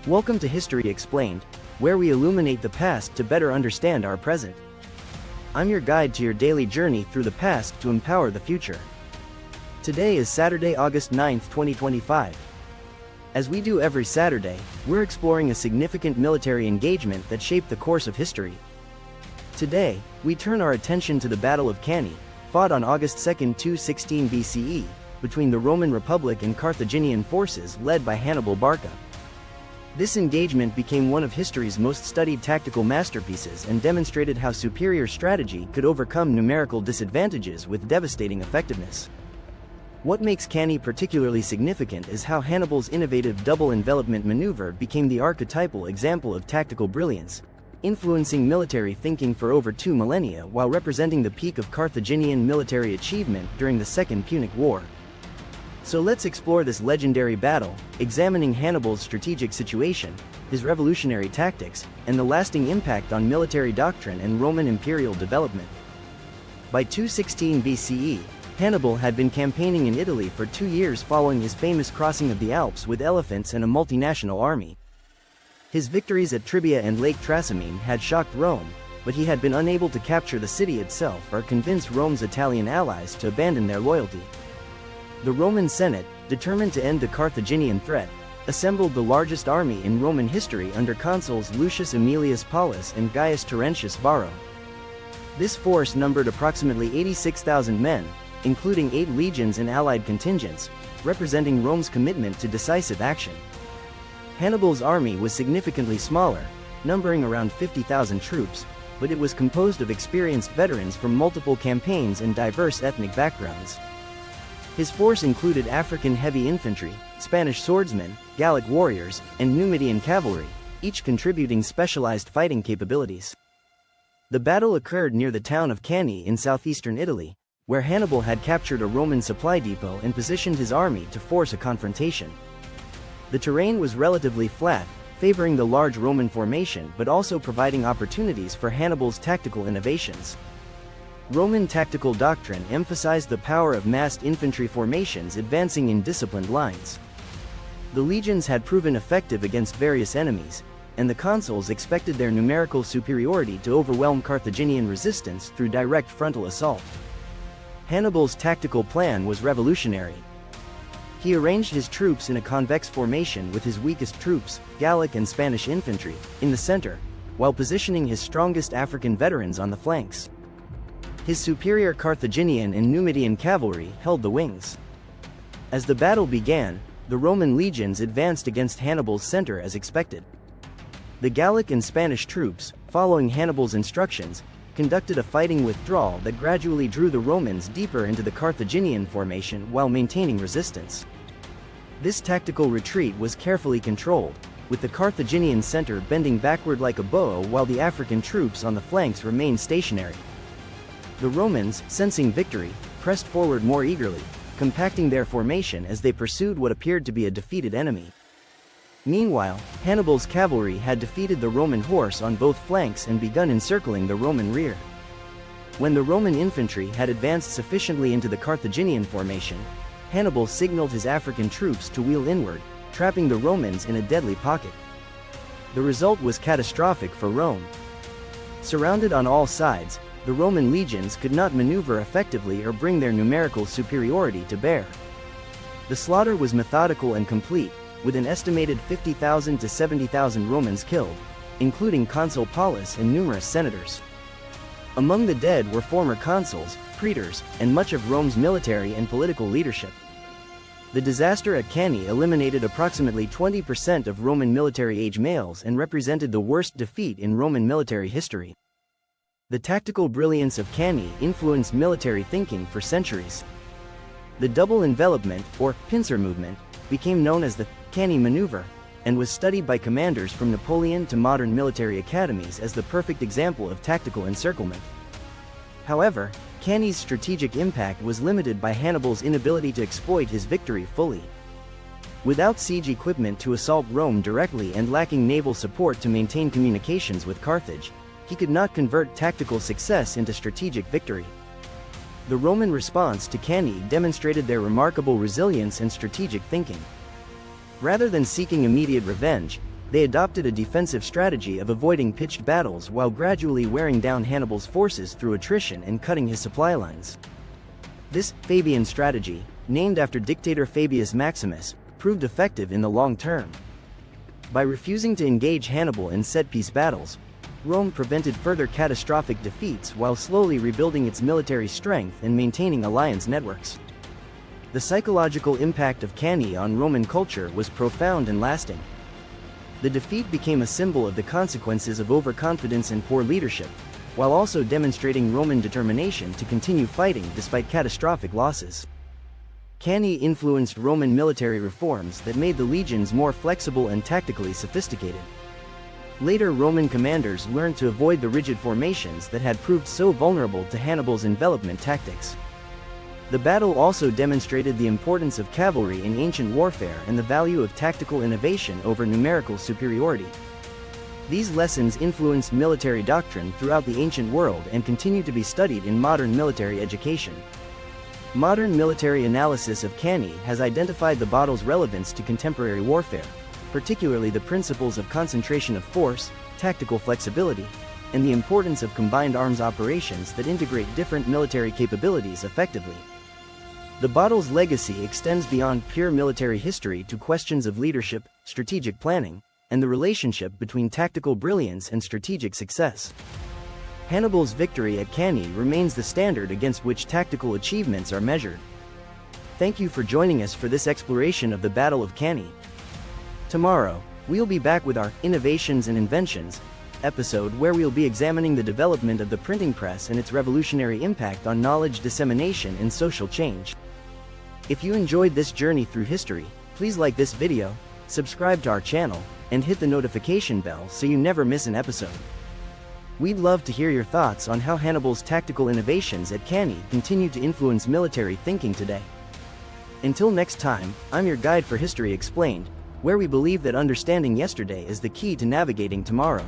Welcome to History Explained, where we illuminate the past to better understand our present. I'm your guide to your daily journey through the past to empower the future. Today is Saturday, August 9, 2025. As we do every Saturday, we're exploring a significant military engagement that shaped the course of history. Today, we turn our attention to the Battle of Cannae, fought on August 2, 216 BCE, between the Roman Republic and Carthaginian forces led by Hannibal Barca. This engagement became one of history's most studied tactical masterpieces and demonstrated how superior strategy could overcome numerical disadvantages with devastating effectiveness. What makes Cannae particularly significant is how Hannibal's innovative double envelopment maneuver became the archetypal example of tactical brilliance, influencing military thinking for over 2 millennia while representing the peak of Carthaginian military achievement during the Second Punic War. So let's explore this legendary battle, examining Hannibal's strategic situation, his revolutionary tactics, and the lasting impact on military doctrine and Roman imperial development. By 216 BCE, Hannibal had been campaigning in Italy for 2 years following his famous crossing of the Alps with elephants and a multinational army. His victories at Tribia and Lake Trasimene had shocked Rome, but he had been unable to capture the city itself or convince Rome's Italian allies to abandon their loyalty. The Roman Senate, determined to end the Carthaginian threat, assembled the largest army in Roman history under consuls Lucius Aemilius Paulus and Gaius Terentius Varro. This force numbered approximately 86,000 men, including 8 legions and allied contingents, representing Rome's commitment to decisive action. Hannibal's army was significantly smaller, numbering around 50,000 troops, but it was composed of experienced veterans from multiple campaigns and diverse ethnic backgrounds. His force included African heavy infantry, Spanish swordsmen, Gallic warriors, and Numidian cavalry, each contributing specialized fighting capabilities. The battle occurred near the town of Cannae in southeastern Italy, where Hannibal had captured a Roman supply depot and positioned his army to force a confrontation. The terrain was relatively flat, favoring the large Roman formation but also providing opportunities for Hannibal's tactical innovations. Roman tactical doctrine emphasized the power of massed infantry formations advancing in disciplined lines. The legions had proven effective against various enemies, and the consuls expected their numerical superiority to overwhelm Carthaginian resistance through direct frontal assault. Hannibal's tactical plan was revolutionary. He arranged his troops in a convex formation with his weakest troops, Gallic and Spanish infantry, in the center, while positioning his strongest African veterans on the flanks. His superior Carthaginian and Numidian cavalry held the wings. As the battle began, the Roman legions advanced against Hannibal's center as expected. The Gallic and Spanish troops, following Hannibal's instructions, conducted a fighting withdrawal that gradually drew the Romans deeper into the Carthaginian formation while maintaining resistance. This tactical retreat was carefully controlled, with the Carthaginian center bending backward like a bow while the African troops on the flanks remained stationary. The Romans, sensing victory, pressed forward more eagerly, compacting their formation as they pursued what appeared to be a defeated enemy. Meanwhile, Hannibal's cavalry had defeated the Roman horse on both flanks and begun encircling the Roman rear. When the Roman infantry had advanced sufficiently into the Carthaginian formation, Hannibal signaled his African troops to wheel inward, trapping the Romans in a deadly pocket. The result was catastrophic for Rome. Surrounded on all sides, the Roman legions could not maneuver effectively or bring their numerical superiority to bear. The slaughter was methodical and complete, with an estimated 50,000 to 70,000 Romans killed, including Consul Paulus and numerous senators. Among the dead were former consuls, praetors, and much of Rome's military and political leadership. The disaster at Cannae eliminated approximately 20% of Roman military-age males and represented the worst defeat in Roman military history. The tactical brilliance of Cannae influenced military thinking for centuries. The double envelopment, or pincer movement, became known as the Cannae maneuver, and was studied by commanders from Napoleon to modern military academies as the perfect example of tactical encirclement. However, Cannae's strategic impact was limited by Hannibal's inability to exploit his victory fully. Without siege equipment to assault Rome directly and lacking naval support to maintain communications with Carthage, he could not convert tactical success into strategic victory. The Roman response to Cannae demonstrated their remarkable resilience and strategic thinking. Rather than seeking immediate revenge, they adopted a defensive strategy of avoiding pitched battles while gradually wearing down Hannibal's forces through attrition and cutting his supply lines. This Fabian strategy, named after dictator Fabius Maximus, proved effective in the long term. By refusing to engage Hannibal in set-piece battles, Rome prevented further catastrophic defeats while slowly rebuilding its military strength and maintaining alliance networks. The psychological impact of Cannae on Roman culture was profound and lasting. The defeat became a symbol of the consequences of overconfidence and poor leadership, while also demonstrating Roman determination to continue fighting despite catastrophic losses. Cannae influenced Roman military reforms that made the legions more flexible and tactically sophisticated. Later Roman commanders learned to avoid the rigid formations that had proved so vulnerable to Hannibal's envelopment tactics. The battle also demonstrated the importance of cavalry in ancient warfare and the value of tactical innovation over numerical superiority. These lessons influenced military doctrine throughout the ancient world and continue to be studied in modern military education. Modern military analysis of Cannae has identified the battle's relevance to contemporary warfare, particularly the principles of concentration of force, tactical flexibility, and the importance of combined arms operations that integrate different military capabilities effectively. The battle's legacy extends beyond pure military history to questions of leadership, strategic planning, and the relationship between tactical brilliance and strategic success. Hannibal's victory at Cannae remains the standard against which tactical achievements are measured. Thank you for joining us for this exploration of the Battle of Cannae. Tomorrow, we'll be back with our Innovations and Inventions episode where we'll be examining the development of the printing press and its revolutionary impact on knowledge dissemination and social change. If you enjoyed this journey through history, please like this video, subscribe to our channel, and hit the notification bell so you never miss an episode. We'd love to hear your thoughts on how Hannibal's tactical innovations at Cannae continue to influence military thinking today. Until next time, I'm your guide for History Explained, where we believe that understanding yesterday is the key to navigating tomorrow.